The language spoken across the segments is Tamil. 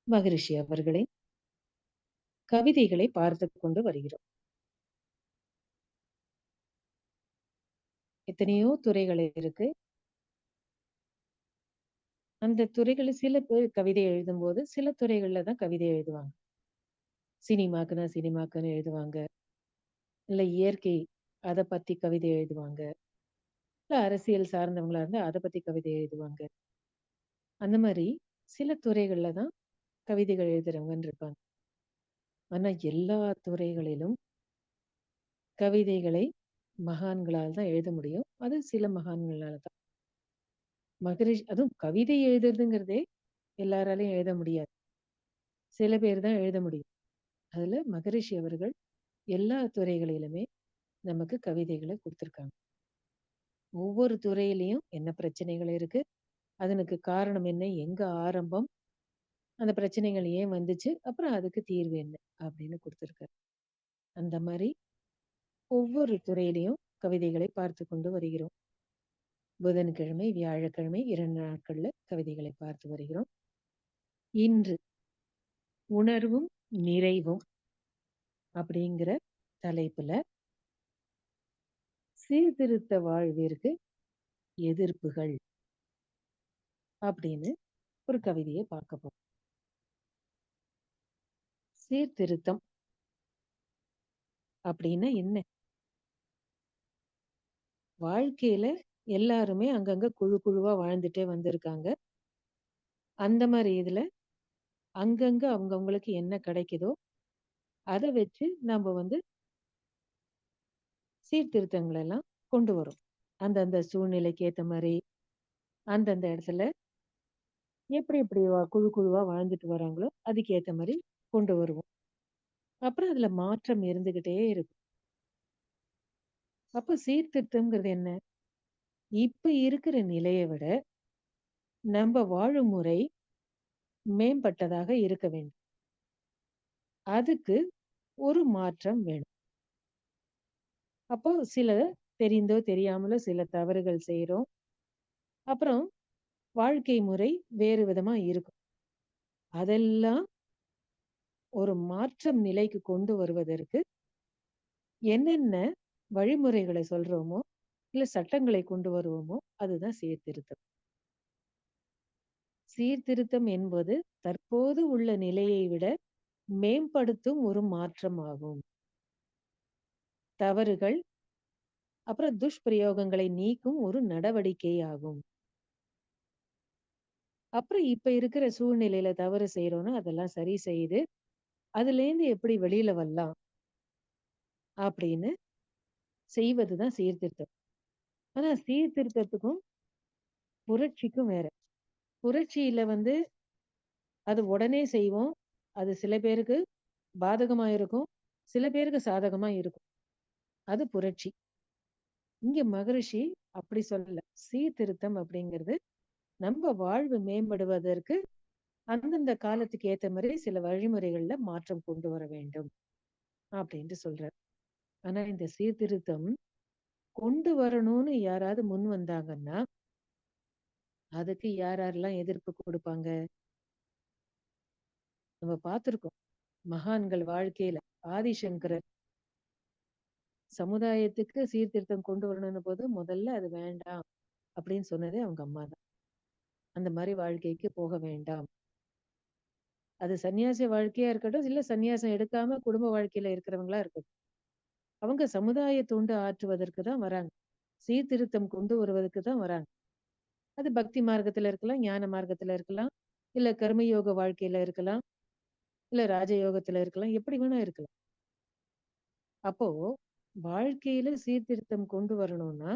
மகரிஷி அவர்களின் கவிதைகளை பார்த்துக் கொண்டு வருகிறோம். எத்தனையோ துறைகள் இருக்கு. அந்த துறைகள்ல சில பேர் கவிதை எழுதும்போது, சில துறைகள்ல தான் கவிதை எழுதுவாங்க. சினிமாக்குன்னா சினிமாக்குன்னு எழுதுவாங்க. இல்ல இயற்கை அத பத்தி கவிதை எழுதுவாங்க. இல்ல அரசியல் சார்ந்தவங்களா இருந்தா அத பத்தி கவிதை எழுதுவாங்க. அந்த மாரி சில துறைகள்ல தான் கவிதைகள் எழுதுறவங்கன்னு இருப்பாங்க. ஆனா எல்லா துறைகளிலும் கவிதைகளை மகான்களால் தான் எழுத முடியும். அது சில மகான்களால தான். அதுவும் கவிதை எழுதுறதுங்கிறதே எல்லாராலயும் எழுத முடியாது. சில பேர் தான் எழுத முடியும். அதுல மகரிஷி அவர்கள் எல்லா துறைகளிலுமே நமக்கு கவிதைகள குடுத்துருக்காங்க. ஒவ்வொரு துறையிலயும் என்ன பிரச்சனைகள் இருக்கு? அதனுக்கு காரணம் என்ன? எங்க ஆரம்பம்? அந்த பிரச்சனைகள் ஏன் வந்துச்சு? அப்புறம் அதுக்கு தீர்வு என்ன? அப்படின்னு குடுத்துருக்காரு. அந்த மாரி ஒவ்வொரு துறையிலயும் கவிதைகளை பார்த்துக் கொண்டு வருகிறோம். புதன்கிழமை, வியாழக்கிழமை 2 நாட்கள்ல கவிதைகளை பார்த்து வருகிறோம். இன்று உணர்வும் நிறைவும் அப்படிங்கிற தலைப்புல சீர்திருத்த வாழ்விற்கு எதிர்ப்புகள் அப்படின்னு ஒரு கவிதையை பார்க்க போறோம். சீர்திருத்தம் அப்படின்னா என்ன? வாழ்க்கையில எல்லாருமே அங்கங்க குழு குழுவா வாழ்ந்துட்டே வந்திருக்காங்க. அந்த மாரி இதுல அங்கங்க அவங்கவங்களுக்கு என்ன கிடைக்குதோ, அத வச்சு நாம சீர்திருத்தங்கள் எல்லாம் கொண்டு வரோம். அந்தந்த சூழ்நிலைக்கு ஏத்த மாரி, அந்தந்த இடத்துல எப்படி எப்படி குழு குழுவா வாழ்ந்துட்டு வராங்களோ, அதுக்கு ஏத்த மாரி கொண்டு வருவோம். அப்புறம் அதுல மாற்றம் இருந்துகிட்டே இருக்கும். அப்ப சீர்திருத்தம்ங்கிறது என்ன? இப்ப இருக்கிற நிலைய விட நம்ப வாழும் முறை மேம்பட்டதாக இருக்க வேண்டும். அதுக்கு ஒரு மாற்றம் வேணும். அப்போ சில தெரிந்தோ தெரியாமலோ சில தவறுகள் செய்றோம். அப்புறம் வாழ்க்கை முறை வேறு விதமா இருக்கும். அதெல்லாம் ஒரு மாற்றம் நிலைக்கு கொண்டு வருவதற்கு என்னென்ன வழிமுறைகளை சொல்றோமோ, இல்ல சட்டங்களை கொண்டு வருவோமோ, அதுதான் சீர்திருத்தம். சீர்திருத்தம் என்பது தற்போது உள்ள நிலையை விட மேம்படுத்தும் ஒரு மாற்றமாகும். தவறுகள், அப்புறம் துஷ்பிரயோகங்களை நீக்கும் ஒரு நடவடிக்கையாகும். அப்புறம் இப்ப இருக்கிற சூழ்நிலையில தவறு செய்றோம்னா, அதெல்லாம் சரி செய்து, அதுலேருந்து எப்படி வெளியில வரலாம்? அப்படின்னு செய்வது தான் சீர்திருத்தம். ஆனா சீர்திருத்தத்துக்கும், புரட்சிக்கும் வேற. புரட்சியில அது உடனே செய்வோம். அது சில பேருக்கு பாதகமா இருக்கும். சில பேருக்கு சாதகமா இருக்கும். அது புரட்சி. இங்க மகரிஷி அப்படி சொல்லல. சீர்திருத்தம் அப்படிங்கிறது நம்ம வாழ்வு மேம்படுவதற்கு அந்தந்த காலத்துக்கு ஏத்த மாரி சில வழிமுறைகள்ல மாற்றம் கொண்டு வர வேண்டும் அப்படின்ட்டு சொல்றார். ஆனா இந்த சீர்திருத்தம் கொண்டு வரணும்னு யாராவது முன் வந்தாங்கன்னா, அதுக்கு யார் யாரெல்லாம் எதிர்ப்பு குடுப்பாங்க? நம்ம பார்த்திருக்கோம். மகான்கள் வாழ்க்கையில ஆதிசங்கரர் சமுதாயத்துக்கு சீர்திருத்தம் கொண்டு வரணும்னு போது முதல்ல அது வேண்டாம் அப்படின்னு சொன்னதே அவங்க அம்மா தான். அந்த மாரி வாழ்க்கைக்கு போக வேண்டாம். அது சன்னியாசி வாழ்க்கையா இருக்கட்டும், இல்ல சன்னியாசம் எடுக்காம குடும்ப வாழ்க்கையில இருக்கிறவங்களா இருக்கட்டும். அவங்க சமுதாய தொண்டு ஆற்றுவதற்கு தான் வராங்க. சீர்திருத்தம் கொண்டு வருவதற்கு தான் வராங்க. அது பக்தி மார்க்கத்துல இருக்கலாம், ஞான மார்க்கத்துல இருக்கலாம், இல்ல கர்மயோக வாழ்க்கையில இருக்கலாம், இல்ல ராஜயோகத்துல இருக்கலாம், எப்படி வேணா இருக்கலாம். அப்போ வாழ்க்கையில சீர்திருத்தம் கொண்டு வரணும்னா,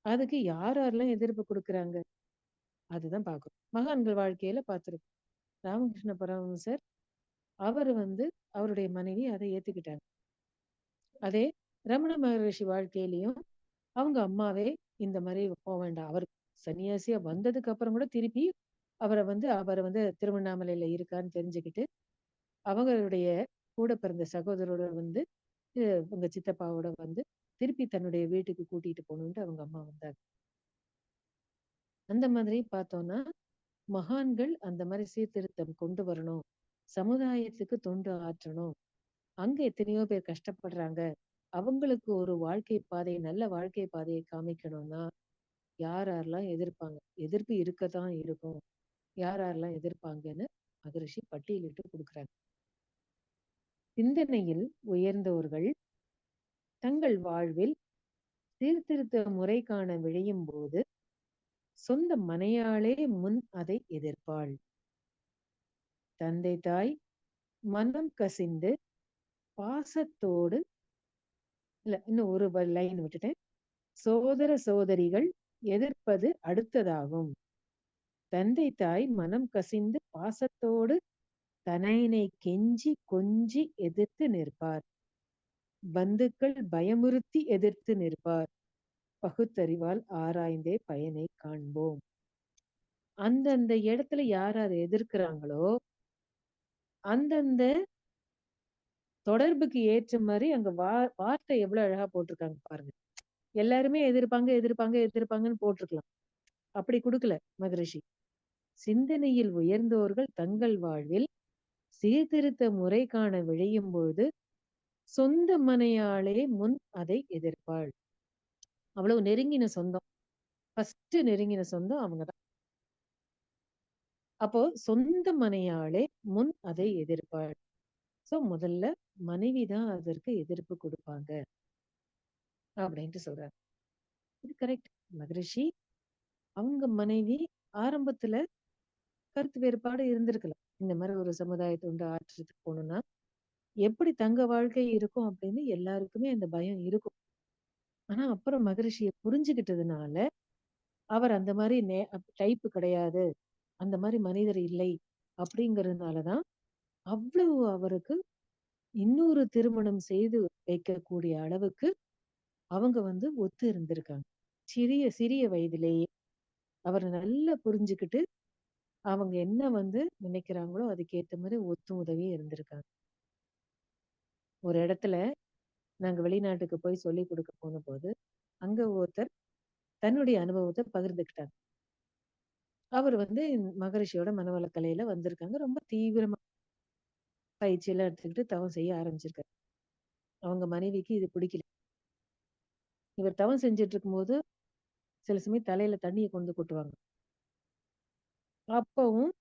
அதுக்கு யார் யாரெல்லாம் எதிர்ப்பு குடுக்குறாங்க? அதுதான் பார்க்கணும். மகான்கள் வாழ்க்கையில பார்த்திருக்கோம். ராமகிருஷ்ண பரமஹம்சர் அவரு அவருடைய மனைவி அதை ஏத்துக்கிட்டாங்க. அதே ரமண மகரிஷி வாழ்க்கையிலயும் அவங்க அம்மாவே இந்த மாரி போ வேண்டாம். அவர் சன்னியாசியா வந்ததுக்கு அப்புறம் கூட திருப்பி அவர திருவண்ணாமலையில இருக்கான்னு தெரிஞ்சுக்கிட்டு, அவங்களுடைய கூட பிறந்த சகோதரரோட உங்க சித்தப்பாவோட திருப்பி தன்னுடைய வீட்டுக்கு கூட்டிட்டு போணுன்ட்டு அவங்க அம்மா வந்தாங்க. அந்த மாதிரி பார்த்தோம்னா, மகான்கள் அந்த மாதிரி சீர்திருத்தம் கொண்டு வரணும், சமுதாயத்துக்கு தொண்டு ஆற்றணும். அங்க எத்தனையோ பேர் கஷ்டப்படுறாங்க, அவங்களுக்கு ஒரு வாழ்க்கை பாதை, நல்ல வாழ்க்கை பாதையை காமிக்கணும்னா யார் யாரெல்லாம் எதிர்ப்பாங்க, எதிர்ப்பு இருக்கத்தான் இருக்கும், யார் யாரெல்லாம் எதிர்ப்பாங்கன்னு மகரிஷி பட்டியலிட்டு கொடுக்குறாங்க. சிந்தனையில் உயர்ந்தவர்கள் தங்கள் வாழ்வில் சீர்திருத்த முறை காண விழையும் போது சொந்த மனையாளே முன் அதை எதிர்ப்பாள். தந்தை தாய் மனம் கசிந்து பாசத்தோடு, இல்ல இன்னும் ஒரு லைன் விட்டுட்டேன், சோதர சோதரிகள் எதிர்ப்பது அடுத்ததாகும். தந்தை தாய் மனம் கசிந்து பாசத்தோடு தனையினை கெஞ்சி கொஞ்சி எதிர்த்து நிற்பார். பந்துக்கள் பயமுறுத்தி எதிர்த்து நிற்பார். பகுத்தறிவால் ஆராய்ந்தே பயனை காண்போம். அந்தந்த இடத்துல யார் யார் எதிர்க்கிறாங்களோ அந்தந்த தொடர்புக்கு ஏற்ற மாதிரி அங்க வார்த்தை எவ்வளவு அழகா போட்டிருக்காங்க பாருங்க. எல்லாருமே எதிர்ப்பாங்க எதிர்ப்பாங்க எதிர்ப்பாங்கன்னு போட்டிருக்கலாம், அப்படி கொடுக்கல மகரிஷி. சிந்தனையில் உயர்ந்தோர்கள் தங்கள் வாழ்வில் சீர்திருத்த முறை காண விழையும் பொழுது சொந்த மனையாளே முன் அதை எதிர்ப்பாள். அவ்வளவு நெருங்கின சொந்தம், ஃபர்ஸ்ட் நெருங்கின சொந்தம் அவங்கதான். அப்போ சொந்த மனையாளே முன் அதை எதிர்ப்பாள். சோ முதல்ல மனைவிதான் அதற்கு எதிர்ப்பு கொடுப்பாங்க அப்படின்ட்டு சொல்றாங்க. இது கரெக்ட். மகரிஷி அவங்க மனைவி ஆரம்பத்துல கருத்து வேறுபாடு இருந்திருக்கலாம், இந்த மாதிரி ஒரு சமுதாயத்தை உண்டு ஆற்றத்துக்கு போகணும்னா எப்படி தங்க வாழ்க்கை இருக்கும் அப்படின்னு எல்லாருக்குமே அந்த பயம் இருக்கும். ஆனா அப்புறம் மகரிஷியை புரிஞ்சுக்கிட்டதுனால அவர் அந்த மாதிரி டைப்பு கிடையாது, அந்த மாதிரி மனிதர் இல்லை அப்படிங்கிறதுனாலதான் அவ்வளவு அவருக்கு இன்னொரு திருமணம் செய்து வைக்கக்கூடிய அளவுக்கு அவங்க ஒத்து இருந்திருக்காங்க. சிறிய சிறிய வயதிலேயே அவர் நல்லா புரிஞ்சுக்கிட்டு அவங்க என்ன நினைக்கிறாங்களோ அதுக்கேத்த மாதிரி ஒத்து உதவி இருந்திருக்காங்க. ஒரு இடத்துல நாங்க வெளிநாட்டுக்கு போய் சொல்லி கொடுக்க போன போது அங்க ஒருத்தர் தன்னுடைய அனுபவத்தை பகிர்ந்துக்கிட்டாங்க. அவர் மகரிஷியோட மனவளக்கலையில வந்திருக்காங்க, ரொம்ப தீவிரமா பயிற்சி எல்லாம் எடுத்துக்கிட்டு தவம் செய்ய ஆரம்பிச்சிருக்காரு. அவங்க மனைவிக்கு இது பிடிக்கல. இவர் தவம் செஞ்சுட்டு இருக்கும்போது சில சமயம் தலையில தண்ணியை கொண்டு கொட்டுவாங்க. அப்பவும்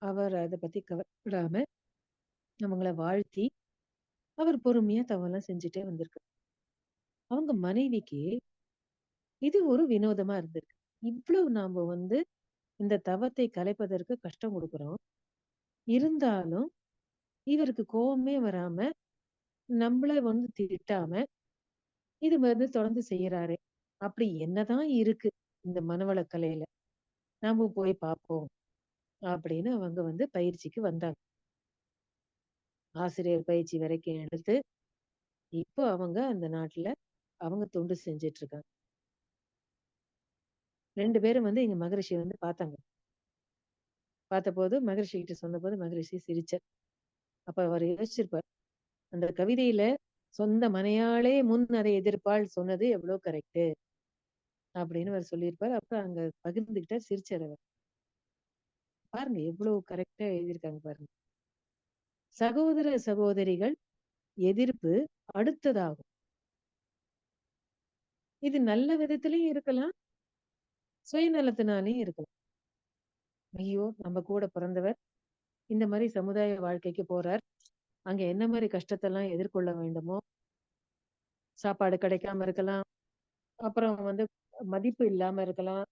அவர் அதை பத்தி கவலைப்படாம அவங்கள வாழ்த்தி அவர் பொறுமையா தவம் எல்லாம் செஞ்சுட்டே வந்திருக்காரு. அவங்க மனைவிக்கு இது ஒரு வினோதமா இருந்திருக்கு. இவ்வளவு நாம இந்த தவத்தை கலைப்பதற்கு கஷ்டம் கொடுக்குறோம், இருந்தாலும் இவருக்கு கோபமே வராம நம்மள திட்டாம இது தொடர்ந்து செய்யறாரு. அப்படி என்னதான் இருக்கு இந்த மனவளக்கலையில, நாம போய் பார்ப்போம் அப்படின்னு அவங்க பயிற்சிக்கு வந்தாங்க. ஆசிரியர் பயிற்சி வரைக்கும் எடுத்து இப்போ அவங்க அந்த நாட்டுல அவங்க தொண்டு செஞ்சிட்டு இருக்காங்க. 2 பேரும் எங்க மகரிஷி பார்த்தாங்க. பார்த்த போது மகரிஷி கிட்ட சொன்ன போது மகரிஷி சிரிச்சார். அப்ப அவர் யோசிச்சிருப்பார், அந்த கவிதையில சொந்த மனையாளே முன் அதை எதிர்ப்பாள் சொன்னது எவ்வளவு கரெக்ட் அப்படின்னு அவர் சொல்லியிருப்பார். அப்புறம் அங்க பகிர்ந்துகிட்ட சிரிச்சார் அவர். பாருங்க எவ்வளவு கரெக்டா எழுதியிருக்காங்க பாருங்க. சகோதர சகோதரிகள் எதிர்ப்பு அடுத்ததாகும். இது நல்ல விதத்திலயும் இருக்கலாம், சுயநலத்தினாலையும் இருக்கலாம். ஐயோ நம்ம கூட பிறந்தவர் இந்த மாதிரி சமுதாய வாழ்க்கைக்கு போறார், அங்க என்ன மாதிரி கஷ்டத்தெல்லாம் எதிர்கொள்ள வேண்டுமோ, சாப்பாடு கிடைக்காம இருக்கலாம், அப்புறம் மதிப்பு இல்லாம இருக்கலாம்.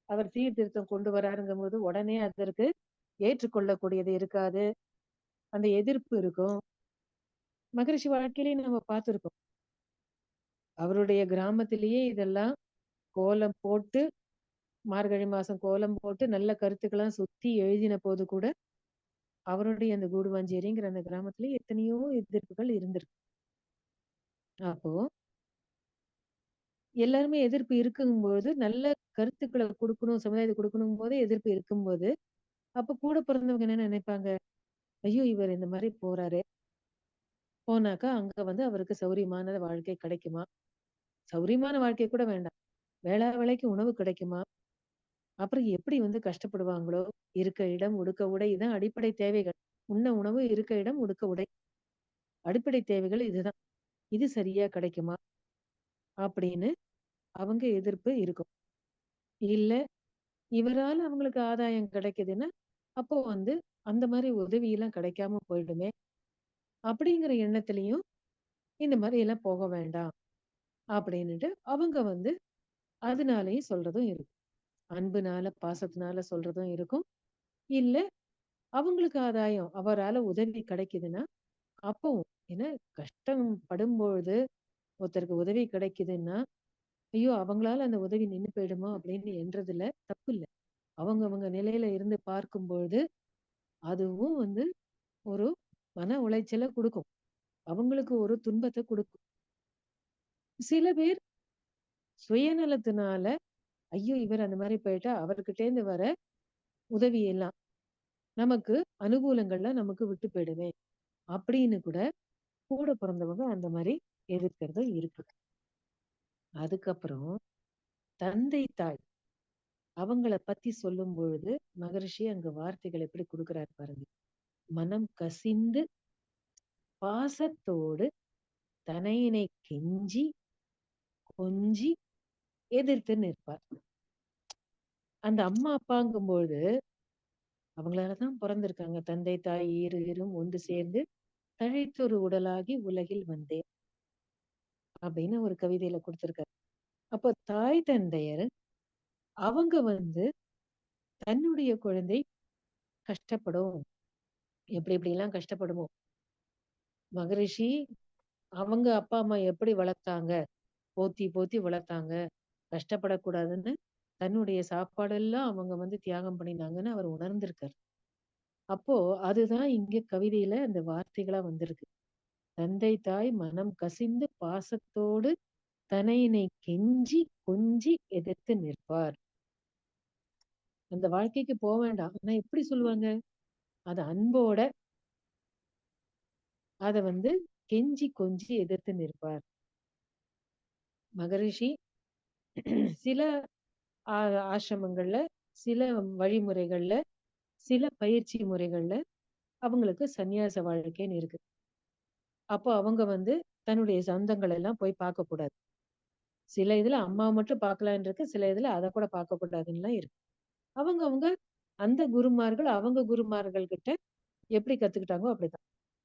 அவர் சீர்திருத்தம் கொண்டு வராருங்கும் போது உடனே அதற்கு ஏற்றுக்கொள்ளக்கூடியது இருக்காது, அந்த எதிர்ப்பு இருக்கும். மகரிஷி வாழ்க்கையிலேயே நம்ம பார்த்திருக்கோம். அவருடைய கிராமத்திலேயே இதெல்லாம் கோலம் போட்டு, மார்கழி மாசம் கோலம் போட்டு நல்ல கருத்துக்கெல்லாம் சுத்தி எழுதின போது கூட அவருடைய அந்த கூடுவாஞ்சேரிங்கிற அந்த கிராமத்துல எத்தனையோ எதிர்ப்புகள் இருந்திருக்கு. அப்போ எல்லாருமே எதிர்ப்பு இருக்கும்போது நல்ல கருத்துக்களை கொடுக்கணும், சமுதாயத்துக்கு கொடுக்கணும் போது எதிர்ப்பு இருக்கும்போது அப்ப கூட பிறந்தவங்க என்ன நினைப்பாங்க, ஐயோ இவர் இந்த மாதிரி போறாரு, போனாக்கா அங்க அவருக்கு சௌரியமான வாழ்க்கை கிடைக்குமா, சௌரியமான வாழ்க்கை கூட வேண்டாம், வேளா வேலைக்கு உணவு கிடைக்குமா, அப்புறம் எப்படி கஷ்டப்படுவாங்களோ? இருக்க இடம், உடுக்க உடை இதான் அடிப்படை தேவைகள். உண்ண உணவு, இருக்க இடம், உடுக்க உடை. அடிப்படை தேவைகள் இதுதான். இது சரியா கிடைக்குமா? அப்படின்னு அவங்க எதிர்ப்பு இருக்கும். இல்ல, இவரால அவங்களுக்கு ஆதாயம் கிடைக்குதுன்னா, அப்போ அந்த மாரி உதவியெல்லாம் கிடைக்காம போயிடுமே! அப்படிங்கிற எண்ணத்திலயும் இந்த மாரி எல்லாம் போக வேண்டாம். அப்படின்னுட்டு அவங்க அதனாலேயும் சொல்றதும் இருக்கு. அன்புனால, பாசத்தினால சொல்றதும் இருக்கும். இல்ல, அவங்களுக்கு ஆதாயம், அவரால உதவி கிடைக்குதுன்னா, அப்பவும் ஏன்னா கஷ்டம் படும்பொழுது ஒருத்தருக்கு உதவி கிடைக்குதுன்னா, ஐயோ! அவங்களால அந்த உதவி நின்னு போயிடுமோ அப்படின்னு எண்றதுல தப்பில்ல. அவங்கவங்க நிலையில இருந்து பார்க்கும்பொழுது, அதுவும் ஒரு மன உளைச்சல குடுக்கும். அவங்களுக்கு ஒரு துன்பத்த குடுக்கும். சில பேர் சுயநலத்தினால, ஐயோ! இவர் அந்த மாரி போயிட்டா, அவர்கிட்டேருந்து வர உதவி எல்லாம் நமக்கு அனுகூலங்கள்லாம் நமக்கு விட்டு போயிடுமே! அப்படின்னு கூட பொறந்தவங்க அந்த மாரி எதிர்க்கிறதும் இருக்கு. அதுக்கப்புறம் தந்தை, தாய் அவங்கள பத்தி சொல்லும்பொழுது, மகரிஷி அங்க வார்த்தைகள் எப்படி குடுக்குறாரு பாருங்க. மனம் கசிந்து பாசத்தோடு தனையனை கெஞ்சி, கொஞ்சி எதிர்த்து நிற்பார். அந்த அம்மா, அப்பாங்கும்பொழுது அவங்களால தான் பொறந்திருக்காங்க. தந்தை, தாய் இருவரும் ஒன்று சேர்ந்து தழைத்தொரு உடலாகி உலகில் வந்தேன். அப்படின்னு ஒரு கவிதையில குடுத்திருக்காரு. அப்போ தாய் தந்தையர் அவங்க தன்னுடைய குழந்தை கஷ்டப்படும். எப்படி எப்படிலாம் கஷ்டப்படுமோ! மகரிஷி அவங்க அப்பா, அம்மா எப்படி வளர்த்தாங்க? போத்தி போத்தி வளர்த்தாங்க. கஷ்டப்படக்கூடாதுன்னு தன்னுடைய சாப்பாடெல்லாம் அவங்க தியாகம் பண்ணினாங்கன்னு அவர் உணர்ந்திருக்காரு. அப்போ அதுதான் இங்க கவிதையில அந்த வார்த்தைகளா வந்திருக்கு. தந்தை, தாய் மனம் கசிந்து பாசத்தோடு தனையினை கெஞ்சி, கொஞ்சி எதிர்த்து நிற்பார். அந்த வாழ்க்கைக்கு வேண்டாம். ஆனா எப்படி சொல்லுவாங்க? அது அன்போட அத கெஞ்சி கொஞ்சி எதிர்த்து நிற்பார். மகரிஷி சில ஆ ஆசிரமங்கள்ல, சில வழிமுறைகள்ல, சில பயிற்சி முறைகள்ல அவங்களுக்கு சந்நியாச வாழ்க்கைன்னு இருக்கு. அப்போ அவங்க தன்னுடைய சொந்தங்கள் எல்லாம் போய் பார்க்கக்கூடாது. சில இதுல அம்மாவ மட்டும் பார்க்கலான்னு இருக்கு. சில இதுல அத கூட பார்க்கக்கூடாதுன்னுலாம் இருக்கு. அவங்க அந்த குருமார்கள், அவங்க குருமார்கள் கிட்ட எப்படி கத்துக்கிட்டாங்களோ அப்படிதான்.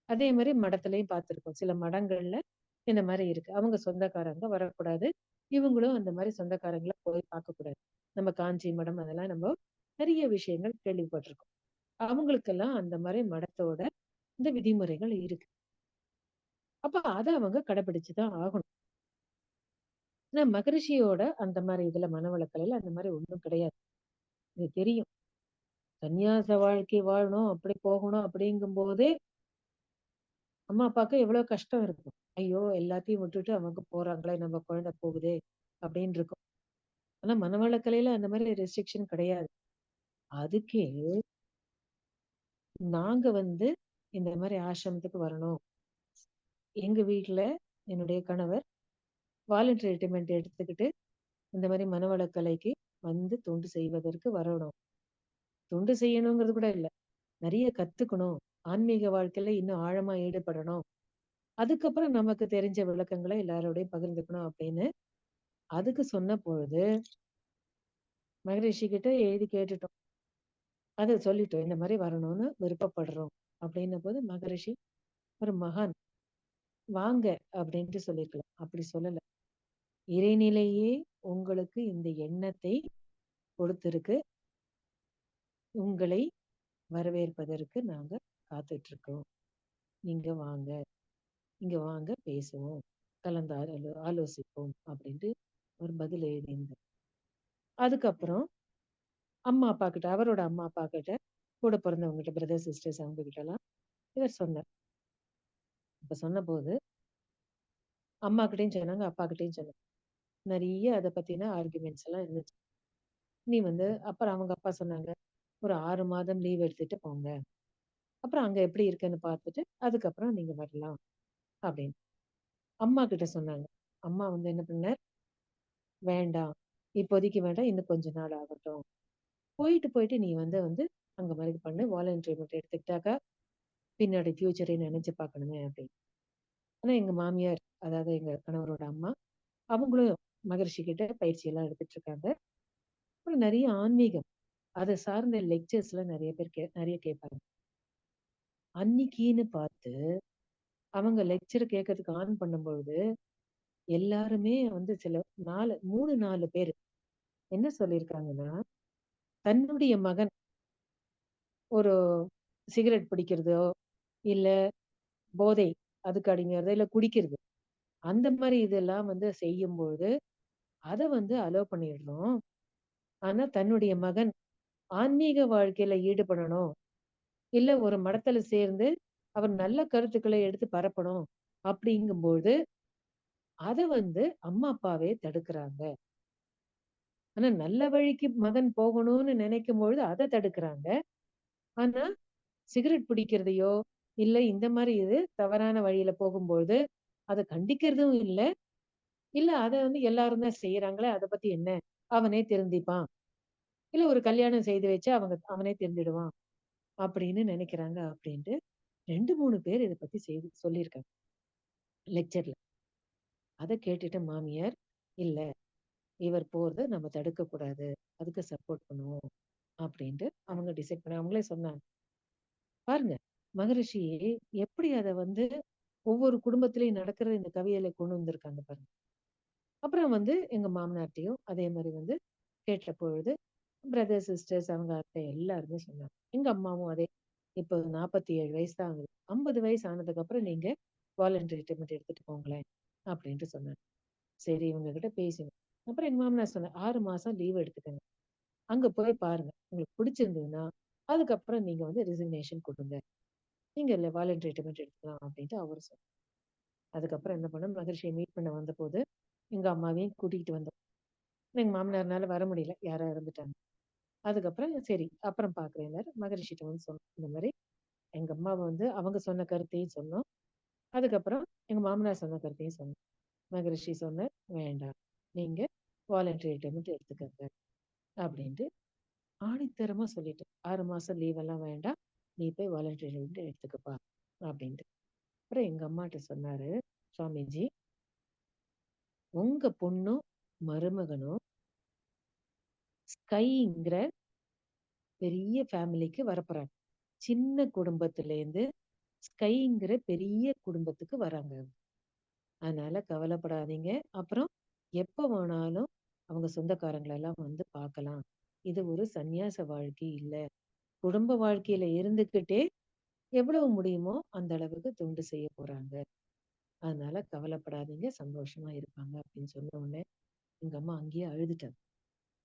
அதே மாரி மடத்திலயும் பார்த்திருக்கோம். சில மடங்கள்ல இந்த மாரி இருக்கு. அவங்க சொந்தக்காரங்க வரக்கூடாது. இவங்களும் அந்த மாரி சொந்தக்காரங்கள போய் பார்க்கக்கூடாது. நம்ம காஞ்சி மடம் அதெல்லாம் நெறைய விஷயங்கள் கேள்விப்பட்டிருக்கோம். அவங்களுக்கெல்லாம் அந்த மாரி மடத்தோட இந்த விதிமுறைகள் இருக்கு. அப்ப அத அவங்க கடைபிடிச்சு தான் ஆகணும். ஆனா மகரிஷியோட அந்த மாரி இதுல மனவளக்கலையில அந்த மாரி ஒண்ணும் கிடையாது. இது தெரியும். சந்நியாச வாழ்க்கை வாழணும், அப்படி போகணும் அப்படிங்கும்போதே அம்மா, அப்பாவுக்கு எவ்வளோ கஷ்டம் இருக்கும். ஐயோ! எல்லாத்தையும் விட்டுட்டு அவங்க போறாங்களே! நம்ம குழந்தை போகுதே! அப்படின்னு இருக்கும். ஆனா மனவளக்கலையில அந்த மாரி ரெஸ்ட்ரிக்ஷன் கிடையாது. அதுக்கே நாங்க இந்த மாரி ஆசிரமத்துக்கு வரணும். எங்க வீட்ல என்னுடைய கணவர் வாலண்டரி ரிட்டயர்மென்ட் எடுத்துக்கிட்டு இந்த மாரி மனவளக்கலைக்கு தொண்டு செய்வதற்கு வரணும். தொண்டு செய்யணுங்கிறது கூட இல்ல. நெறைய கத்துக்கணும். ஆன்மீக வாழ்க்கையில இன்னும் ஆழமா ஈடுபடணும். அதுக்கப்புறம் நமக்கு தெரிஞ்ச விளக்கங்கள எல்லாரோடையும் பகிர்ந்துக்கணும் அப்படின்னு, அதுக்கு சொன்ன பொழுது, மகரிஷி கிட்ட எழுதி கேட்டுட்டோம். அத சொல்லிட்டோம். இந்த மாரி வரணும்னு விருப்பப்படுறோம். அப்படின்னபோது மகரிஷி ஒரு மகான். வாங்க அப்படின்ட்டு சொல்லியிருக்கலாம். அப்படி சொல்லல. இறைநிலையே உங்களுக்கு இந்த எண்ணத்தை கொடுத்திருக்கு. உங்களை வரவேற்பதற்கு நாங்க காத்துட்டு இருக்கோம். நீங்க வாங்க. இங்க வாங்க பேசுவோம். கலந்து ஆலோசிப்போம் அப்படின்ட்டு ஒரு பதில் எழுதியிருந்தார். அதுக்கப்புறம் அம்மா, அப்பா கிட்ட அவரோட அம்மா, அப்பா கிட்ட, கூட பொறந்தவங்ககிட்ட பிரதர், சிஸ்டர்ஸ் அவங்க கிட்டலாம் இவர் சொன்னார். அப்ப சொன்னபோது அம்மாகிட்டயும் சொன்னாங்க, அப்பாகிட்டயும் சொன்னாங்க. நெறைய அத பத்தின ஆர்குமெண்ட்ஸ் எல்லாம் இருந்துச்சு. நீ அப்புறம் அவங்க அப்பா சொன்னாங்க, "ஒரு 6 மாதம் லீவ் எடுத்துட்டு போங்க. அப்புறம் அங்க எப்படி இருக்குன்னு பார்த்துட்டு, அதுக்கப்புறம் நீங்க வரலாம்." அப்படின்னு. அம்மா கிட்ட சொன்னாங்க. அம்மா என்ன பண்ணார், "வேண்டாம். இப்போதைக்கு வேண்டாம். இன்னும் கொஞ்ச நாள் ஆகட்டும்." போயிட்டு நீ வந்து வந்து அங்க மாதிரி பண்ணு. வாலண்டரி மட்டும் எடுத்துக்கிட்டாக்கா, பின்னாடி ஃபியூச்சரே நினைச்சு பார்க்கணுமே அப்படின்னு. ஆனா எங்க மாமியார், அதாவது எங்க கணவரோட அம்மா, அவங்களும் மகரிஷி கிட்ட பயிற்சி எல்லாம் எடுத்துட்டு இருக்காங்க. அப்புறம் நிறைய ஆன்மீகம், அதை சார்ந்த லெக்சர்ஸ்லாம் நிறைய பேர் நிறைய கேட்பாங்க. அன்னைக்குன்னு பார்த்து அவங்க லெக்சர் கேட்கறதுக்கு ஆன் பண்ணும்பொழுது, எல்லாருமே வந்து சில 3, 4 பேரு என்ன சொல்லியிருக்காங்கன்னா, தன்னுடைய மகன் ஒரு சிகரெட் பிடிக்கிறதோ, இல்ல போதை அதுக்கு அடிமையாறதோ, இல்ல குடிக்கிறது. அந்த மாரி இதெல்லாம் வந்து செய்யும்போது, அத வந்து அலோ பண்ணிடுறோம். ஆனா தன்னுடைய மகன் ஆன்மீக வாழ்க்கையில ஈடுபடணும், இல்ல ஒரு மடத்துல சேர்ந்து அவர் நல்ல கருத்துக்களை எடுத்து பரப்பணும் அப்படிங்கும்போது, அத வந்து அம்மா, அப்பாவே தடுக்குறாங்க. ஆனா நல்ல வழிக்கு மகன் போகணும்னு நினைக்கும்பொழுது அத தடுக்குறாங்க. ஆனா சிகரெட் பிடிக்கிறதையோ, இல்ல இந்த மாரி இது தவறான வழியில போகும்போது, அத கண்டிக்கிறதும் இல்ல. இல்ல அத வந்து எல்லாரும் தான் செய்றாங்களே, அத பத்தி என்ன? அவனே திருந்திப்பான். இல்ல ஒரு கல்யாணம் செய்து வச்சு அவனே திருந்திடுவான். அப்படின்னு நினைக்கிறாங்க அப்படின்ட்டு 2, 3 பேர் இத பத்தி சொல்லியிருக்காங்க லெக்சர்ல. அத கேட்டுட்டு மாமியார், இல்ல இவர் போறத நம்ம தடுக்கக் கூடாது. அதுக்கு சப்போர்ட் பண்ணுவோம். அப்படின்ட்டு அவங்க டிசைட் பண்ணி அவங்களே சொன்னாங்க. பாருங்க, மகரிஷி எப்படி அத வந்து ஒவ்வொரு குடும்பத்திலயும் நடக்கிற இந்த கவிதையில கொண்டு வந்திருக்காங்க பாருங்க. அப்புறம் வந்து எங்க மாமனார்ட்டயும் அதே மாரி வந்து கேட்ட பொழுது, பிரதர், சிஸ்டர்ஸ் அவங்க அத்தை எல்லாருமே சொன்னாங்க. எங்க அம்மாவும் அதே. இப்போ 47 வயசு தான் ஆகுது. 50 வயசு ஆனதுக்கு அப்புறம் நீங்க வாலண்டரி ரிட்டயர்மென்ட் எடுத்துட்டு போங்களேன் அப்படின்ட்டு சொன்னாங்க. சரி இவங்க கிட்ட பேசுங்க. அப்புறம் எங்க மாமனார் சொன்னார், 6 மாசம் லீவ் எடுத்துக்கங்க. அங்க போய் பாருங்க. உங்களுக்கு பிடிச்சிருந்ததுன்னா, அதுக்கப்புறம் நீங்க வந்து ரிசிக்னேஷன் குடுங்க. நீங்க இல்ல வாலண்டரி ரிட்டயர்மென்ட் எடுத்துக்கலாம் அப்படின்ட்டு அவரு சொன்னாரு. அதுக்கப்புறம் என்ன பண்ணோம், மகரிஷிய மீட் பண்ண வந்தபோது, எங்க அம்மாவையும் கூட்டிக்கிட்டு வந்தோம். எங்க மாமனார்னால வர முடியல. யாரோ இறந்துட்டாங்க. அதுக்கப்புறம் சரி, அப்புறம் பார்க்குறேன்னாரு. மகரிஷிட்ட வந்து சொன்னோம். இந்த மாரி எங்க அம்மாவ வந்து அவங்க சொன்ன கருத்தையும் சொன்னோம். அதுக்கப்புறம் எங்க மாமனார் சொன்ன கருத்தையும் சொன்னோம். மகரிஷி சொன்னார், "வேண்டாம். நீங்க வாலண்டரி ரிட்டயர்மென்ட் எடுத்துக்கங்க." அப்படின்ட்டு ஆணித்தரமா சொல்லிட்டேன். 6 மாசம் லீவ் எல்லாம் வேண்டாம். நீ போய் வாலண்டரி ரிட்டயர்மென்ட் எடுத்துக்கப்பா அப்படின்ட்டு. அப்புறம் எங்க அம்மாட்ட சொன்னாரு, "சுவாமிஜி, உங்க பொண்ணும், மருமகனும் ஸ்கைங்கிற பெரிய ஃபேமிலிக்கு வரப்போறாங்க. சின்ன குடும்பத்திலேருந்து ஸ்கைங்கிற பெரிய குடும்பத்துக்கு வராங்க. அதனால கவலைப்படாதீங்க. அப்புறம் எப்ப வேணாலும் அவங்க சொந்தக்காரங்கள எல்லாம் வந்து பார்க்கலாம். இது ஒரு சந்நியாச வாழ்க்கை இல்ல. குடும்ப வாழ்க்கையில இருந்துகிட்டே எவ்வளவு முடியுமோ அந்த அளவுக்கு தொண்டு செய்ய போறாங்க. அதனால கவலைப்படாதீங்க. சந்தோஷமா இருப்பாங்க." அப்படின்னு சொன்ன உடனே எங்க அம்மா அங்கேயே அழுதுட்டாங்க.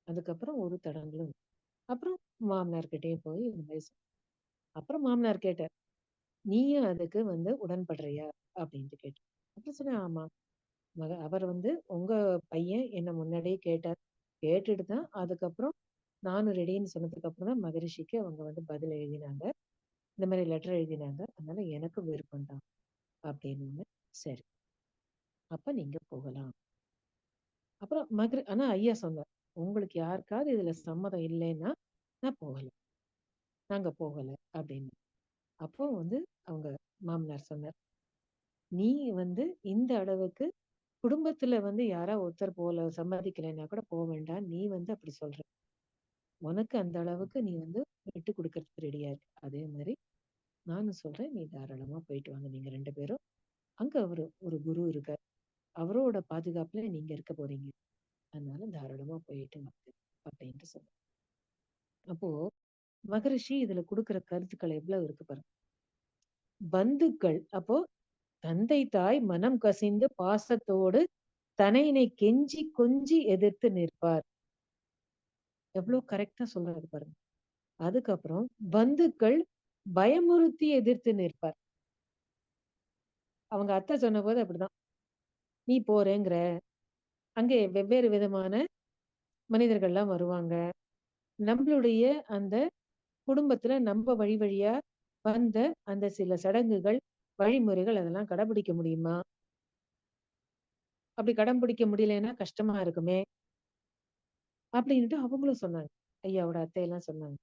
அதுக்கப்புறம் ஒரு தடங்கலும் இல்ல. அப்புறம் மாமனார்கிட்டயும் போய் இந்த மாரி அப்புறம் மாமனார் கேட்டார், "நீயும் அதுக்கு வந்து உடன்படுறியா?" அப்படின்ட்டு கேட்டார். அப்புறம் சொன்னேன், "ஆமா." அவர் வந்து உங்க பையன் என்ன முன்னாடியே கேட்டார். கேட்டுட்டு தான் அதுக்கப்புறம் நானும் ரெடின்னு சொன்னதுக்கு அப்புறம் தான் மகரிஷிக்கு அவங்க வந்து பதில் எழுதினாங்க. இந்த மாரி லெட்டர் எழுதினாங்க. அதனால எனக்கும் விருப்பம் தான் அப்படின்னோனே, சரி. அப்ப நீங்க போகலாம். அப்புறம் ஆனா ஐயா சொன்னார், உங்களுக்கு யாருக்காவது இதுல சம்மதம் இல்லைன்னா, நான் போகல. நாங்க போகல அப்படின்னு. அப்போ வந்து அவங்க மாமனார் சொன்னார், "நீ வந்து இந்த அளவுக்கு குடும்பத்துல வந்து யாரா ஒருத்தர் போல சம்மதிக்கலைன்னா கூட போ வேண்டாம். நீ வந்து அப்படி சொல்ற. உனக்கு அந்த அளவுக்கு நீ வந்து விட்டு குடுக்கறதுக்கு ரெடியா இருக்க. அதே மாரி நானும் சொல்றேன். நீ தாராளமா போயிட்டு வாங்க நீங்க 2 பேரும். அங்க ஒரு ஒரு குரு இருக்கார். அவரோட பாதுகாப்புல நீங்க இருக்க போறீங்க. அதனால தாராளமா போயிட்டு வாங்க." அப்படின்ட்டு சொன்னார். அப்போ மகரிஷி இதுல குடுக்குற கருத்துக்கள் எவ்வளவு இருக்கு பாருங்க. பந்துக்கள் அப்போ தந்தை, தாய் மனம் கசிந்து பாசத்தோடு தனையினை கெஞ்சி கொஞ்சி எதிர்த்து நிற்பார். எவ்ளோ கரெக்ட்டா சொல்றாரு பாருங்க. அதுக்கப்புறம் பந்துக்கள் பயமுறுத்தி எதிர்த்து நிற்பார். அவங்க அத்தை சொன்னபோது அப்படிதான். "நீ போறேங்கிற." அங்கே வெவ்வேறு விதமான மனிதர்கள்லாம் வருவாங்க. நம்மளுடைய அந்த குடும்பத்துல நம்ப வழி வழியா வந்த அந்த சில சடங்குகள், வழிமுறைகள் அதெல்லாம் கடைபிடிக்க முடியுமா? அப்படி கடைபிடிக்க முடியலைன்னா கஷ்டமா இருக்குமே! அப்படின்ட்டு அவங்களும் சொன்னாங்க. ஐயாவோட அத்தையெல்லாம் சொன்னாங்க.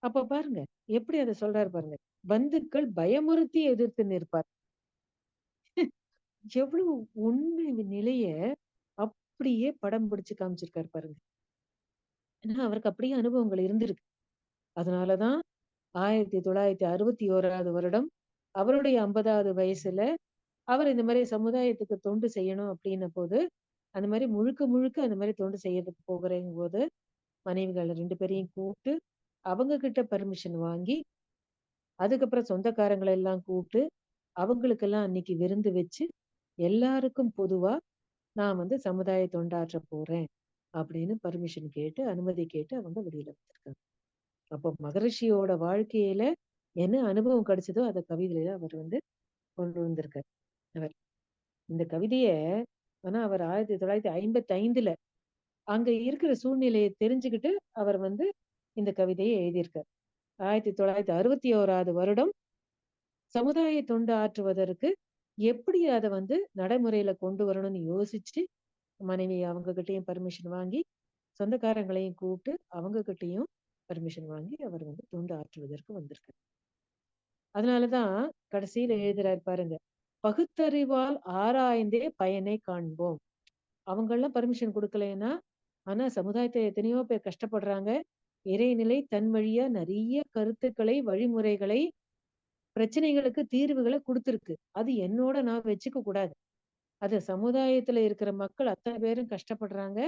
அப்ப பாருங்க, எப்படி அத சொல்றாரு பாருங்க. பந்துக்கள் பயமுறுத்தி எதிர்த்து நிற்பார். எவ்வளவு உண்மை நிலைய அப்படியே படம் பிடிச்சு காமிச்சிருக்காரு பாருங்க. ஏன்னா அவருக்கு அப்படியே அனுபவங்கள் இருந்திருக்கு. அதனால தான் 1961வது வருடம் அவருடைய 50வது வயசுல அவர் இந்த மாரி சமுதாயத்துக்கு தொண்டு செய்யணும் அப்படின்ன போது, அந்த மாரி முழுக்க முழுக்க அந்த மாரி தொண்டு செய்யறதுக்கு போகிறேங்கும்போது, மனைவிகள் 2 பேரையும் கூப்ட்டு, அவங்க கிட்ட பெர்மிஷன் வாங்கி, அதுக்கப்புறம் சொந்தக்காரங்கள எல்லாம் கூப்ட்டு, அவங்களுக்கெல்லாம் அன்னைக்கு விருந்து வச்சு, எல்லாருக்கும் பொதுவா நான் வந்து சமுதாய தொண்டாற்ற போறேன். அப்படின்னு பர்மிஷன் கேட்டு, அனுமதி கேட்டு அவங்க வெளியில வந்திருக்காங்க. அப்போ மகரிஷியோட வாழ்க்கையில என்ன அனுபவம் கிடைச்சதோ, அத கவிதையில அவர் வந்து கொண்டு வந்திருக்கார். அவர். இந்த கவிதைய ஆனா அவர் 1955ல அங்க இருக்கிற சூழ்நிலைய தெரிஞ்சுகிட்டு, அவர் வந்து இந்த கவிதைய எழுதியிருக்கார். 1961வது வருடம் சமுதாய தொண்டு ஆற்றுவதற்கு எப்படி அத வந்து நடைமுறையில கொண்டு வரணும்னு யோசிச்சு, மனைவி அவங்க கிட்டயும் பர்மிஷன் வாங்கி, சொந்தக்காரங்களையும் கூப்பிட்டு அவங்க கிட்டயும் பர்மிஷன் வாங்கி அவர் வந்து தொண்டு ஆற்றுவதற்கு வந்திருக்கார். அதனால தான் கடைசியில எழுதுறாரு பாருங்க. "பகுத்தறிவால் ஆராய்ந்தே பயனை காண்போம்." அவங்கலாம் பர்மிஷன் குடுக்கலைன்னா, ஆனா சமுதாயத்துல எத்தனையோ பேர் கஷ்டப்படுறாங்க. இறைநிலை தன் வழியா நெறைய கருத்துக்களை, வழிமுறைகளை, பிரச்சனைகளுக்கு தீர்வுகள குடுத்திருக்கு. அது என்னோட நான் வச்சுக்க கூடாது. அது சமுதாயத்துல இருக்கிற மக்கள் அத்தன பேரும் கஷ்டப்படுறாங்க.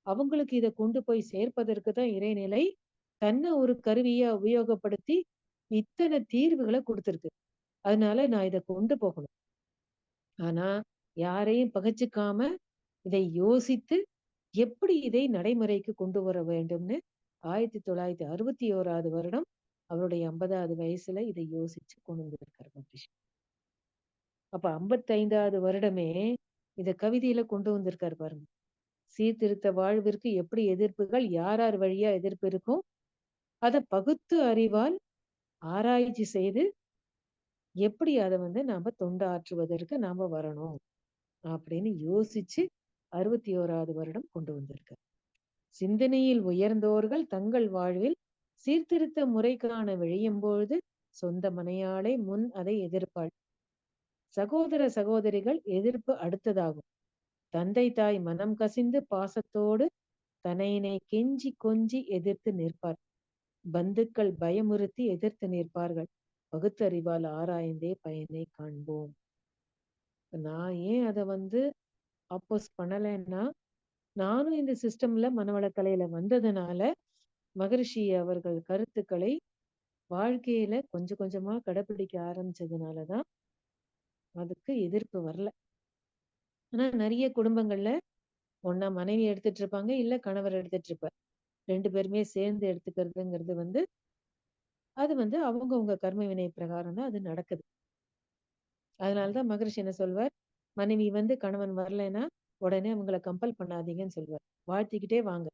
அவங்களுக்கு இத கொண்டு போய் சேர்ப்பதற்கு தான் இறைநிலை தன்ன ஒரு கருவியா உபயோகப்படுத்தி இத்தன தீர்வுகள குடுத்திருக்கு. அதனால நான் இத கொண்டு போகணும். ஆனா யாரையும் பகச்சுக்காம இதை யோசித்து எப்படி இதை நடைமுறைக்கு கொண்டு வர வேண்டும்னு 1961வது வருடம் அவருடைய 50வது வயசுல இதை யோசிச்சு கொண்டு வந்திருக்காரு மகரிஷி. அப்ப 55வது வருடமே இத கவிதையில கொண்டு வந்திருக்காரு பாருங்க. சீர்திருத்த வாழ்விற்கு எப்படி எதிர்ப்புகள் யார் யார் வழியா எதிர்ப்பு இருக்கும் அத பகுத்து அறிவால் ஆராய்ச்சி செய்து எப்படி அத வந்து நாம தொண்டு ஆற்றுவதற்கு நாம வரணும் அப்படின்னு யோசிச்சு 61வது வருடம் கொண்டு வந்திருக்காரு. சிந்தனையில் உயர்ந்தோர்கள் தங்கள் வாழ்வில் சீர்திருத்த முறை காண விழையும்பொழுது சொந்த மனையாளை முன் அதை எதிர்ப்பாள். சகோதர சகோதரிகள் எதிர்ப்பு அடுத்ததாகும். தந்தை தாய் மனம் கசிந்து பாசத்தோடு தனையினை கெஞ்சி கொஞ்சி எதிர்த்து நிற்பார். பந்துக்கள் பயமுறுத்தி எதிர்த்து நிற்பார்கள். பகுத்தறிவால் ஆராய்ந்தே பயனை காண்போம். நான் ஏன் அத வந்து அப்போஸ் பண்ணலைன்னா, நானும் இந்த சிஸ்டம்ல மனவளக்கலையில வந்ததுனால, மகரிஷி அவர்கள் கருத்துக்களை வாழ்க்கையில கொஞ்சம் கொஞ்சமா கடைப்பிடிக்க ஆரம்பிச்சதுனால தான் அதுக்கு எதிர்ப்பு வரல. ஆனா நெறைய குடும்பங்கள்ல ஒண்ணா மனைவி எடுத்துட்டு இருப்பாங்க, இல்ல கணவர் எடுத்துட்டு இருப்பார். 2 பேருமே சேர்ந்து எடுத்துக்கிறதுங்கிறது வந்து, அது வந்து அவங்கவங்க கர்ம வினை பிரகாரம் தான் அது நடக்குது. அதனால தான் மகரிஷி என்ன சொல்வார், மனைவி வந்து கணவன் வரலைன்னா, உடனே அவங்கள கம்பல் பண்ணாதீங்கன்னு சொல்வார். வாழ்த்திக்கிட்டே வாங்க.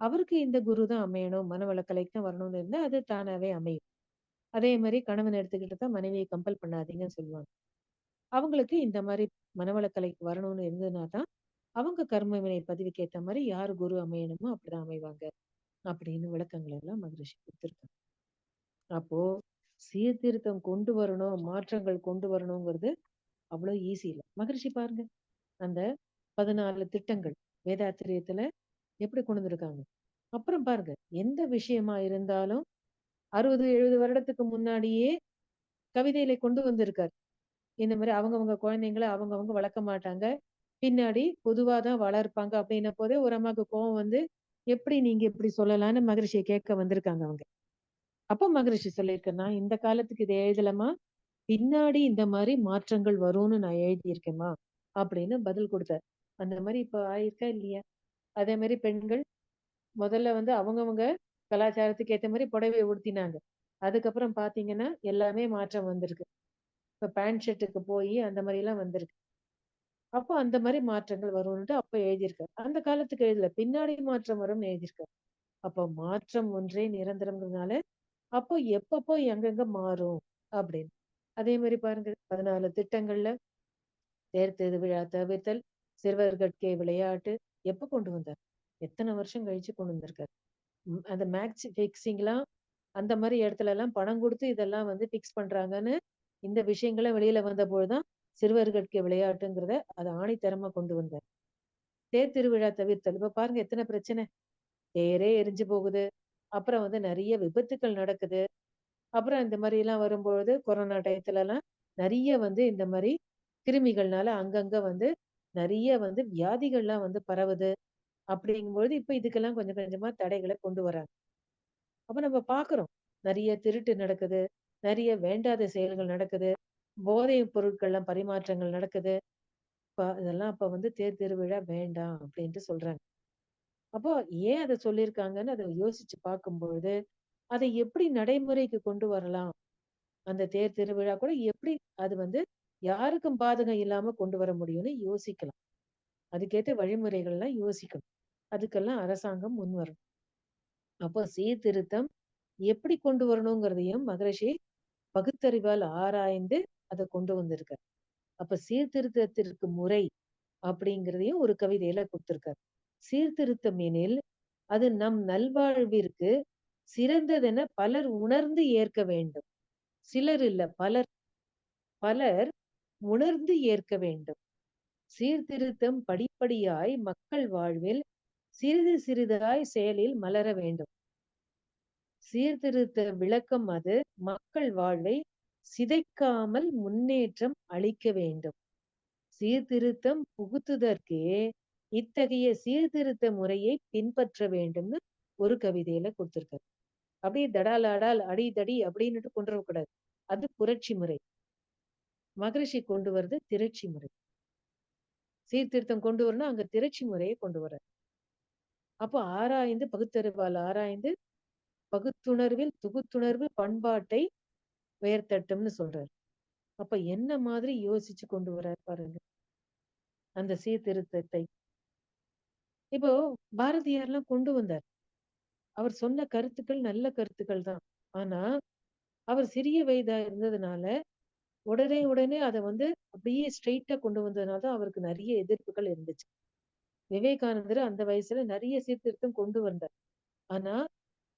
அவருக்கு இந்த குரு தான் அமையணும், மனவளக்கலைக்கு தான் வரணும்னு இருந்தா, அது தானாவே அமையும். அதே மாரி கணவன் எடுத்துக்கிட்டு தான் மனைவிய கம்பல் பண்ணாதீங்கன்னு சொல்லுவாங்க. அவங்களுக்கு இந்த மாரி மனவளக்கலைக்கு வரணும்னு இருந்ததுனா தான், அவங்க கர்ம வினை பதிவுக்கு ஏத்த மாரி யார் குரு அமையணுமோ அப்படிதான் அமைவாங்க. அப்படின்னு விளக்கங்கள் எல்லாம் மகரிஷி குடுத்திருக்காங்க. அப்போ சீர்திருத்தம் கொண்டு வரணும், மாற்றங்கள் கொண்டு வரணுங்கிறது அவ்வளோ ஈஸி இல்ல. மகரிஷி பாருங்க, அந்த 14 திட்டங்கள் வேதாத்திரியத்துல எப்படி கொண்டு வந்திருக்காங்க. அப்புறம் பாருங்க, எந்த விஷயமா இருந்தாலும் 60, 70 வருடத்துக்கு முன்னாடியே கவிதையில கொண்டு வந்திருக்காரு. இந்த மாரி அவங்கவங்க குழந்தைங்கள அவங்கவங்க வளர்க்க மாட்டாங்க. பின்னாடி பொதுவா தான் வளர்ப்பாங்க அப்படின்ன போதே ஒரு அம்மாவுக்கு கோவம் வந்து, எப்படி நீங்க இப்படி சொல்லலாம்ன்னு மகரிஷிய கேட்க வந்திருக்காங்க அவங்க. அப்ப மகரிஷி சொல்லியிருக்காரு, நான் இந்த காலத்துக்கு இத எழுதலம்மா. பின்னாடி இந்த மாரி மாற்றங்கள் வரும்னு நான் எழுதியிருக்கேன்ம்மா. அப்படின்னு பதில் குடுத்தார். அந்த மாரி இப்ப ஆயிருக்கா இல்லையா? அதே மாரி பெண்கள் முதல்ல வந்து அவங்கவங்க கலாச்சாரத்துக்கு ஏத்த மாரி புடவைய உடுத்தினாங்க. அதுக்கப்புறம் பார்த்தீங்கன்னா, எல்லாமே மாற்றம் வந்திருக்கு. இப்ப பேண்ட் ஷர்ட்டுக்கு போயி அந்த மாரிலாம் வந்திருக்கு. அப்போ அந்த மாரி மாற்றங்கள் வரும்ன்ட்டு அப்ப எழுதியிருக்காரு. அந்த காலத்துக்கு எழுதல. பின்னாடி மாற்றம் வரும்னு எழுதியிருக்காரு. அப்போ மாற்றம் ஒன்றே நிரந்தரம்ங்கிறதுனால, அப்போ எப்பப்போ எங்கெங்க மாறும் அப்படின்னு. அதே மாரி பாருங்க 14 திட்டங்கள்ல தேர் திருவிழா தவிர்த்தல், சிறுவர்கட்கே விளையாட்டு எப்ப கொண்டு வந்தார்? எத்தன வருஷம் கழிச்சு கொண்டு வந்திருக்காரு. அந்த மேட்ச் ஃபிக்ஸிங்லாம் அந்த மாரி இடத்துலலாம் பணம் குடுத்து இதெல்லாம் வந்து ஃபிக்ஸ் பண்றாங்கன்னு, இந்த விஷயங்கள்லாம் வெளியில வந்தபோது தான் சிறுவர்களுக்கு விளையாட்டுங்கிறத அத ஆணித்தரமா கொண்டு வந்தார். தேர் திருவிழா தவிர்த்தல். இப்ப பாருங்க எத்தன பிரச்சனை. தேரே எரிஞ்சு போகுது. அப்புறம் வந்து நெறைய விபத்துக்கள் நடக்குது. அப்புறம் இந்த மாரிலாம் வரும்பொழுது கொரோனா டயத்துலலாம் நெறைய வந்து இந்த மாரி கிருமிகள்னால அங்கங்க வந்து நெறைய வந்து வியாதிகள்லாம் வந்து பரவுது. அப்படிங்கும்பொழுது இப்ப இதுக்கெல்லாம் கொஞ்சம் கொஞ்சமா தடைகள கொண்டு வராங்க. அப்ப நம்ம பார்க்குறோம். நெறைய திருட்டு நடக்குது. நெறைய வேண்டாத செயல்கள் நடக்குது. போதை பொருட்கள்லாம் பரிமாற்றங்கள் நடக்குது. இதெல்லாம் அப்ப வந்து தேர் திருவிழா வேண்டாம் அப்படின்ட்டு சொல்றாங்க. அப்போ ஏன் அத சொல்லியிருக்காங்கன்னு அத யோசிச்சு பார்க்கும்பொழுது, அதை எப்படி நடைமுறைக்கு கொண்டு வரலாம்? அந்த தேர் திருவிழா கூட எப்படி அது வந்து யாருக்கும் பாதகம் இல்லாம கொண்டு வர முடியும்னு யோசிக்கலாம். அதுக்கேத்த வழிமுறைகள்லாம் யோசிக்கணும். அதுக்கெல்லாம் அரசாங்கம் முன்வரணும். அப்போ சீர்திருத்தம் எப்படி கொண்டு வரணுங்கிறதையும் மகரிஷி பகுத்தறிவால் ஆராய்ந்து அத கொண்டு வந்திருக்கார். அப்ப சீர்திருத்தத்திற்கு முறை அப்படிங்கிறதையும் ஒரு கவிதையில குடுத்திருக்கார். சீர்திருத்தம் எனில் அது நம் நல்வாழ்விற்கு சிறந்ததென பலர் உணர்ந்து ஏற்க வேண்டும். சிலர் இல்ல பலர் பலர் உணர்ந்து ஏற்க வேண்டும். சீர்திருத்தம் படிப்படியாய் மக்கள் வாழ்வில் சிறிது சிறிதாய் செயலில் மலர வேண்டும். சீர்திருத்த விளக்கம் அது மக்கள் வாழ்வை சிதைக்காமல் முன்னேற்றம் அளிக்க வேண்டும். சீர்திருத்தம் புகுத்துதற்கே இத்தகைய சீர்திருத்த முறையை பின்பற்ற வேண்டும்னு ஒரு கவிதையில கொடுத்திருக்காரு. அப்படியே தடால் அடால் அடி தடி அப்படின்னுட்டு கொண்டு வரக்கூடாது. அது புரட்சி முறை. மகரிஷி கொண்டு வர்றது திரட்சி முறை. சீர்திருத்தம் கொண்டு வரணும் அங்க திரட்சி முறையை கொண்டு வர. அப்போ ஆராய்ந்து பகுத்தறிவால் ஆராய்ந்து பகுத்துணர்வில் துகுத்துணர்வு பண்பாட்டை உயர்த்தட்டும்னு சொல்றாரு. அப்ப என்ன மாதிரி யோசிச்சு கொண்டு வர்றாரு பாருங்க அந்த சீர்திருத்தத்தை. இப்போ பாரதியார்லாம் கொண்டு வந்தார். அவர் சொன்ன கருத்துக்கள் நல்ல கருத்துக்கள் தான். ஆனா அவர் சிறிய வயதா இருந்ததுனால உடனே உடனே அத வந்து அப்படியே ஸ்ட்ரெயிட்டா கொண்டு வந்ததுனால தான் அவருக்கு நிறைய எதிர்ப்புகள் இருந்துச்சு. விவேகானந்தர் அந்த வயசுல நிறைய சீர்திருத்தம் கொண்டு வந்தார். ஆனா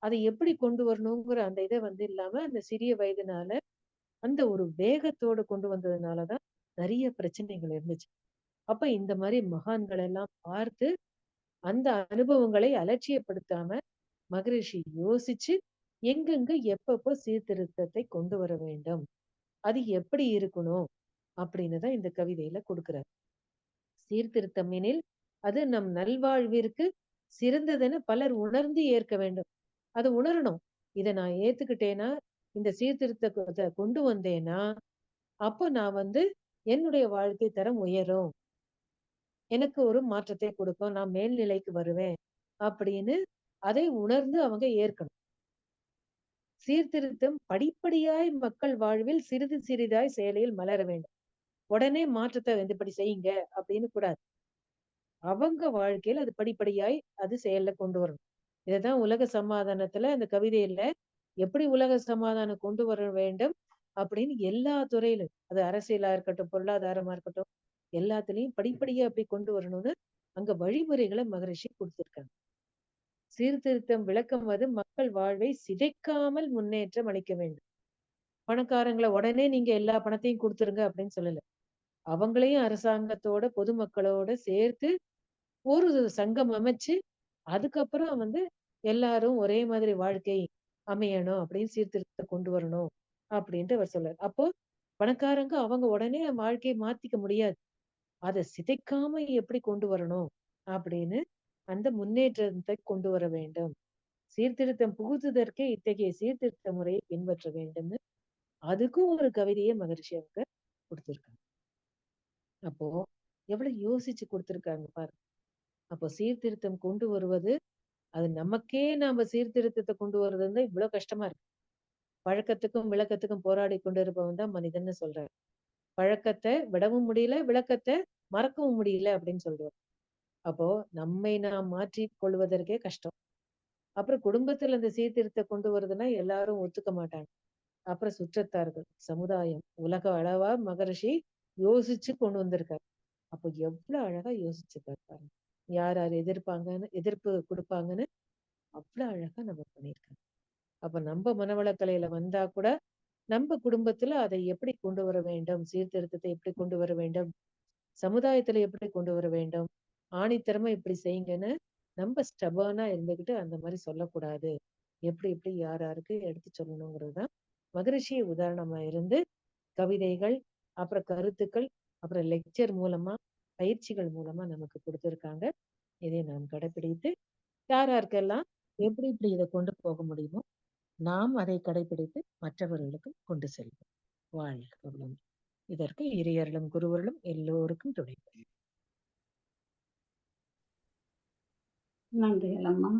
அதை எப்படி கொண்டு வரணுங்கிற அந்த இதை வந்து இல்லாம அந்த சிறிய வயதுனால அந்த ஒரு வேகத்தோட கொண்டு வந்ததுனாலதான் நிறைய பிரச்சனைகள் இருந்துச்சு. அப்ப இந்த மாதிரி மகான்கள் எல்லாம் பார்த்து அந்த அனுபவங்களை அலட்சியப்படுத்தாம மகரிஷி யோசிச்சு எங்கெங்க எப்பப்போ சீர்திருத்தத்தை கொண்டு வர வேண்டும், அது எப்படி இருக்கணும் அப்படின்னு தான் இந்த கவிதையில கொடுக்கிறார். சீர்திருத்தம் எனில் அது நம் நல்வாழ்விற்கு சிறந்ததென பலர் உணர்ந்து ஏற்க வேண்டும். அதை உணரணும். இதை நான் ஏத்துக்கிட்டேன்னா, இந்த சீர்திருத்தத்தை கொண்டு வந்தேன்னா அப்போ நான் வந்து என்னுடைய வாழ்க்கை தரம் உயரும், எனக்கு ஒரு மாற்றத்தை கொடுக்கும், நான் மேல்நிலைக்கு வருவேன் அப்படின்னு அதை உணர்ந்து அவங்க ஏற்கணும். சீர்திருத்தம் படிப்படியாய் மக்கள் வாழ்வில் சிறிது சிறிதாய் செயலில் மலர வேண்டும். உடனே மாற்றத்தை வந்து இப்படி செய்யுங்க அப்படின்னு கூடாது. அவங்க வாழ்க்கையில அது படிப்படியாய் அது செயல்ல கொண்டு வரணும். இதுதான் உலக சமாதானத்துல அந்த கவிதையில எப்படி உலக சமாதானம் கொண்டு வர வேண்டும் அப்படின்னு எல்லா துறையிலும், அது அரசியலா இருக்கட்டும், பொருளாதாரமா இருக்கட்டும், எல்லாத்துலயும் படிப்படியா அப்படி கொண்டு வரணும்னு அங்க வழிமுறைகளை மகரிஷி கொடுத்திருக்காங்க. சீர்திருத்தம் விளக்கம் அது மக்கள் வாழ்வை சிதைக்காமல் முன்னேற்றம் அளிக்க வேண்டும். பணக்காரங்களை உடனே நீங்க எல்லா பணத்தையும் கொடுத்துருங்க அப்படின்னு சொல்லல. அவங்களையும் அரசாங்கத்தோட பொதுமக்களோட சேர்த்து ஒரு சங்கம் அமைச்சு அதுக்கப்புறம் வந்து எல்லாரும் ஒரே மாதிரி வாழ்க்கை அமையணும் அப்படின்னு சீர்திருத்தத்தை கொண்டு வரணும் அப்படின்ட்டு அவர் சொல்றாரு. அப்போ பணக்காரங்க அவங்க உடனே வாழ்க்கையை மாத்திக்க முடியாது. அதை சிதைக்காம எப்படி கொண்டு வரணும் அப்படின்னு அந்த முன்னேற்றத்தை கொண்டு வர வேண்டும். சீர்திருத்தம் புகுத்துதற்கே இத்தகைய சீர்திருத்த முறையை பின்பற்ற வேண்டும்னு அதுக்கும் ஒரு கவிதையை மகரிஷி அவங்க கொடுத்திருக்காங்க. அப்போ எவ்வளவு யோசிச்சு கொடுத்திருக்காங்க பாரு. அப்போ சீர்திருத்தம் கொண்டு வருவது அது நமக்கே நாம சீர்திருத்தத்தை கொண்டு வர்றது இவ்வளவு கஷ்டமா இருக்கு. பழக்கத்துக்கும் விளக்கத்துக்கும் போராடி கொண்டு இருப்பவன் தான் மனிதன்னு சொல்றாரு. பழக்கத்தை விடவும் முடியல, விளக்கத்தை மறக்கவும் முடியல அப்படின்னு சொல்றாரு. அப்போ நம்மை நாம் மாற்றிக் கொள்வதற்கே கஷ்டம். அப்புறம் குடும்பத்துல இந்த சீர்திருத்தம் கொண்டு வருதுன்னா எல்லாரும் ஒத்துக்க மாட்டாங்க. அப்புறம் சுற்றத்தார்கள், சமுதாயம், உலக அளவா மகரிஷி யோசிச்சு கொண்டு வந்திருக்காரு. அப்போ எவ்வளவு அழகா யோசிச்சிருக்காரு பாருங்க. யார் யார் எதிர்ப்பாங்கன்னு எதிர்ப்பு கொடுப்பாங்கன்னு அவ்வளவு அழகா நம்ம பண்ணியிருக்காங்க. அப்ப நம்ம மனவளக்கலையில வந்தா கூட நம்ம குடும்பத்துல அதை எப்படி கொண்டு வர வேண்டும், சீர்திருத்தத்தை எப்படி கொண்டு வர வேண்டும், சமுதாயத்துல எப்படி கொண்டு வர வேண்டும், ஆணித்தரமா இப்படி செய்யுங்கன்னு நம்ம ஸ்டபானா இருந்துகிட்டு அந்த மாதிரி சொல்லக்கூடாது. எப்படி எப்படி யார் யாருக்கு எடுத்து சொல்லணுங்கிறதுதான் மகரிஷி உதாரணமா இருந்து கவிதைகள், அப்புறம் கருத்துக்கள், அப்புறம் லெக்சர் மூலமா, பயிற்சிகள் மூலமா நமக்கு கொடுத்திருக்காங்க. இதை நாம் கடைபிடித்து யார் யாருக்கெல்லாம் எப்படி இப்படி இதை கொண்டு போக முடியுமோ நாம் அதை கடைபிடித்து மற்றவர்களுக்கும் கொண்டு செல்வோம். வாழ்க வளமுடன். இதற்கு இறையர்களும் குருவர்களும் எல்லோருக்கும் துணை. நன்றிகள் அம்மா.